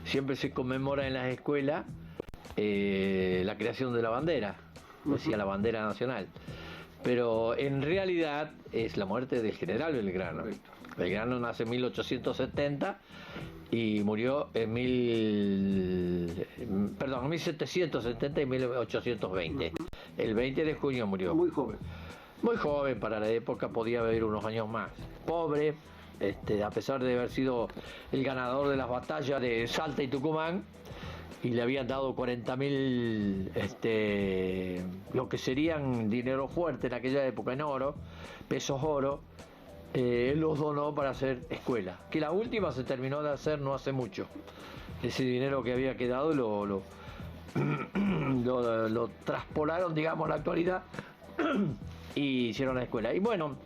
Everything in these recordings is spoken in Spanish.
siempre se conmemora en las escuelas la creación de la bandera, decía la bandera nacional. Pero en realidad es la muerte del general Belgrano. Belgrano nace en 1870 y murió en 1770 y 1820. El 20 de junio murió. Muy joven. Muy joven para la época, podía vivir unos años más. Pobre, a pesar de haber sido el ganador de las batallas de Salta y Tucumán, y le habían dado 40.000, lo que serían dinero fuerte en aquella época en oro, pesos oro, él los donó para hacer escuela, que la última se terminó de hacer no hace mucho. Ese dinero que había quedado lo traspolaron, digamos, a la actualidad y hicieron la escuela. Y bueno,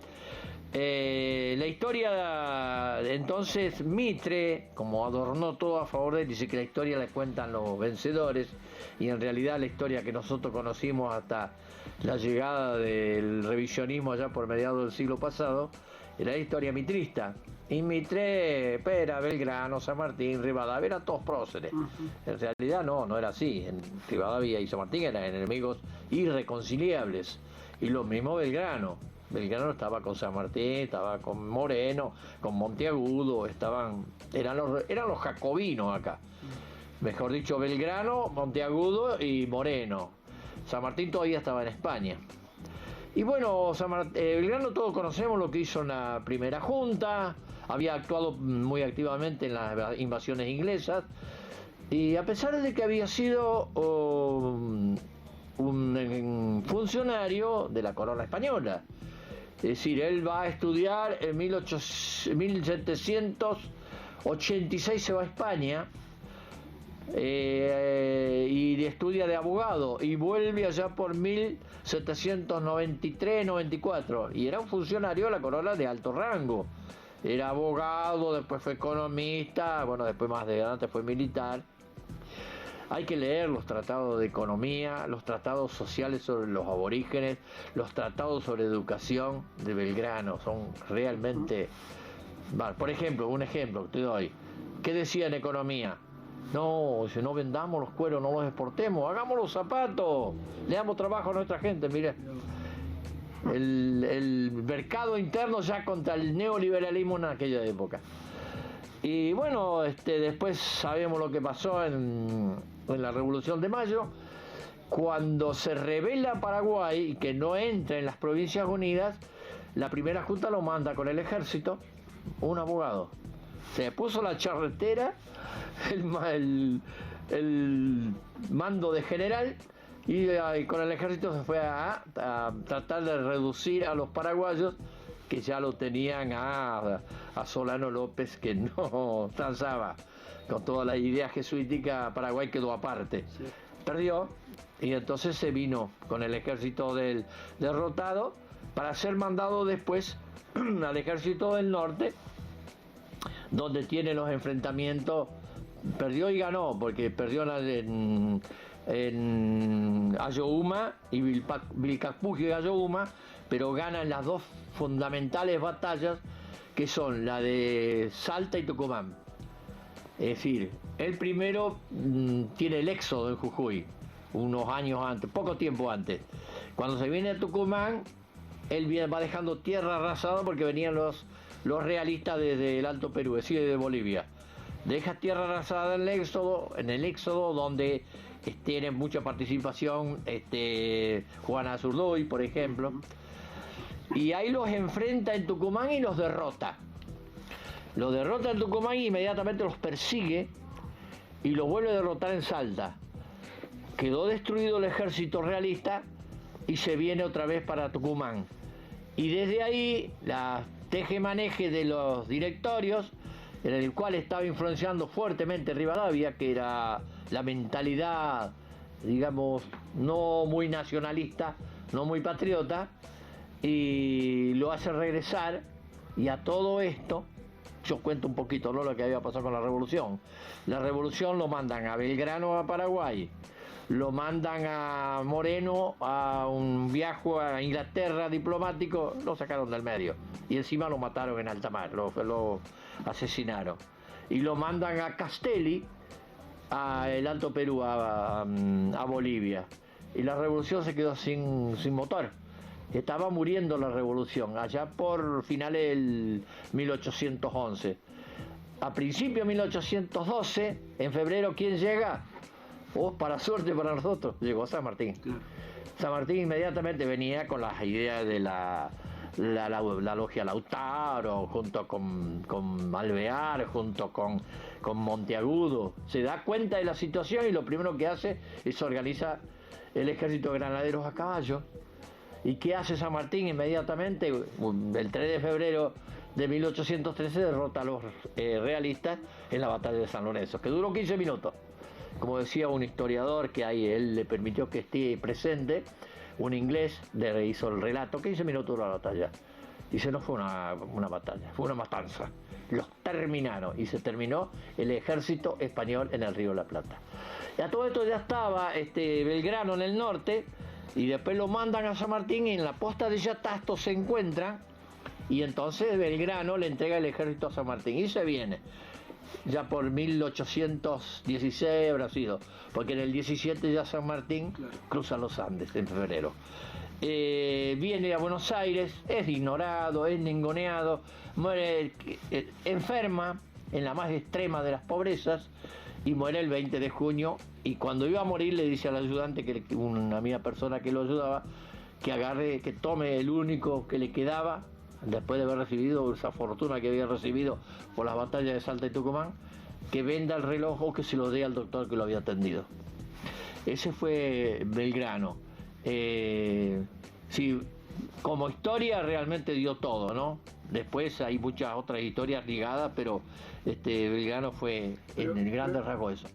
la historia, entonces Mitre, como adornó todo a favor de él, dice que la historia la cuentan los vencedores, y en realidad la historia que nosotros conocimos hasta la llegada del revisionismo allá por mediados del siglo pasado, era la historia mitrista. Y Mitre, Pera, Belgrano, San Martín, Rivadavia, eran todos próceres. En realidad no era así. En Rivadavia y San Martín eran enemigos irreconciliables. Y lo mismo Belgrano. Belgrano estaba con San Martín, estaba con Moreno, con Monteagudo, eran los jacobinos acá. Mejor dicho, Belgrano, Monteagudo y Moreno. San Martín todavía estaba en España. Y bueno, Belgrano todos conocemos lo que hizo en la primera junta, había actuado muy activamente en las invasiones inglesas, y a pesar de que había sido un funcionario de la corona española, es decir, él va a estudiar en 1786, se va a España, y estudia de abogado y vuelve allá por 1793-94, y era un funcionario de la corona de alto rango. Era abogado, después fue economista, bueno, después más adelante fue militar. Hay que leer los tratados de economía, los tratados sociales sobre los aborígenes, los tratados sobre educación de Belgrano, son realmente... Por ejemplo, un ejemplo que te doy. ¿Qué decía en economía? No, si no vendamos los cueros, no los exportemos, hagamos los zapatos, le damos trabajo a nuestra gente. Mire, el mercado interno ya contra el neoliberalismo en aquella época. Y bueno, después sabemos lo que pasó en la Revolución de Mayo, cuando se rebela Paraguay y que no entra en las Provincias Unidas. La primera junta lo manda con el ejército, un abogado. Se puso la charretera, el mando de general, y con el ejército se fue a tratar de reducir a los paraguayos, que ya lo tenían a Solano López, que no transaba con toda la idea jesuítica. Paraguay quedó aparte, sí. Perdió, y entonces se vino con el ejército derrotado para ser mandado después al ejército del norte, donde tiene los enfrentamientos. Perdió y ganó, porque perdió en Ayohuma y Vilcapugio y Ayohuma, pero ganan las dos fundamentales batallas, que son la de Salta y Tucumán. Es decir, el primero tiene el éxodo en Jujuy, unos años antes, poco tiempo antes. Cuando se viene a Tucumán, él va dejando tierra arrasada, porque venían los realistas desde el Alto Perú, es decir, de Bolivia. Deja tierra arrasada en el éxodo donde tiene mucha participación Juana Azurduy, por ejemplo. Y ahí los enfrenta en Tucumán y los derrota. Los derrota en Tucumán y inmediatamente los persigue y los vuelve a derrotar en Salta. Quedó destruido el ejército realista y se viene otra vez para Tucumán. Y desde ahí, la tejemaneje de los directorios, en el cual estaba influenciando fuertemente Rivadavia, que era la mentalidad, digamos, no muy nacionalista, no muy patriota, y lo hace regresar. Y a todo esto, yo cuento un poquito, ¿no?, lo que había pasado con la revolución. La revolución lo mandan a Belgrano, a Paraguay, lo mandan a Moreno a un viaje a Inglaterra diplomático, lo sacaron del medio y encima lo mataron en alta mar, lo asesinaron. y lo mandan a Castelli, a el Alto Perú, a Bolivia. Y la revolución se quedó sin motor. Estaba muriendo la revolución, allá por finales del 1811. A principios de 1812, en febrero, ¿quién llega? Para suerte para nosotros, llegó San Martín. Claro. San Martín inmediatamente venía con las ideas de la logia Lautaro, junto con Alvear, junto con Monteagudo. Se da cuenta de la situación y lo primero que hace es organizar el ejército de granaderos a caballo. ¿Y qué hace San Martín inmediatamente? El 3 de febrero de 1813 derrota a los realistas en la batalla de San Lorenzo, que duró 15 minutos. Como decía un historiador que ahí él le permitió que esté presente, un inglés le hizo el relato, 15 minutos duró la batalla. Dice, no fue una batalla, fue una matanza. Los terminaron y se terminó el ejército español en el Río de la Plata. Y a todo esto ya estaba Belgrano en el norte, y después lo mandan a San Martín y en la posta de Yatasto se encuentran, y entonces Belgrano le entrega el ejército a San Martín y se viene. Ya por 1816 habrá sido, porque en el 17 ya San Martín cruza los Andes en febrero. Viene a Buenos Aires, es ignorado, es ninguneado, muere, enferma en la más extrema de las pobrezas y muere el 20 de junio. Y cuando iba a morir le dice al ayudante, una amiga persona que lo ayudaba, que tome el único que le quedaba, después de haber recibido esa fortuna que había recibido por las batallas de Salta y Tucumán, que venda el reloj o que se lo dé al doctor que lo había atendido. Ese fue Belgrano. Sí, como historia realmente dio todo, ¿no? Después hay muchas otras historias ligadas, pero Belgrano fue en el grande rasgo eso.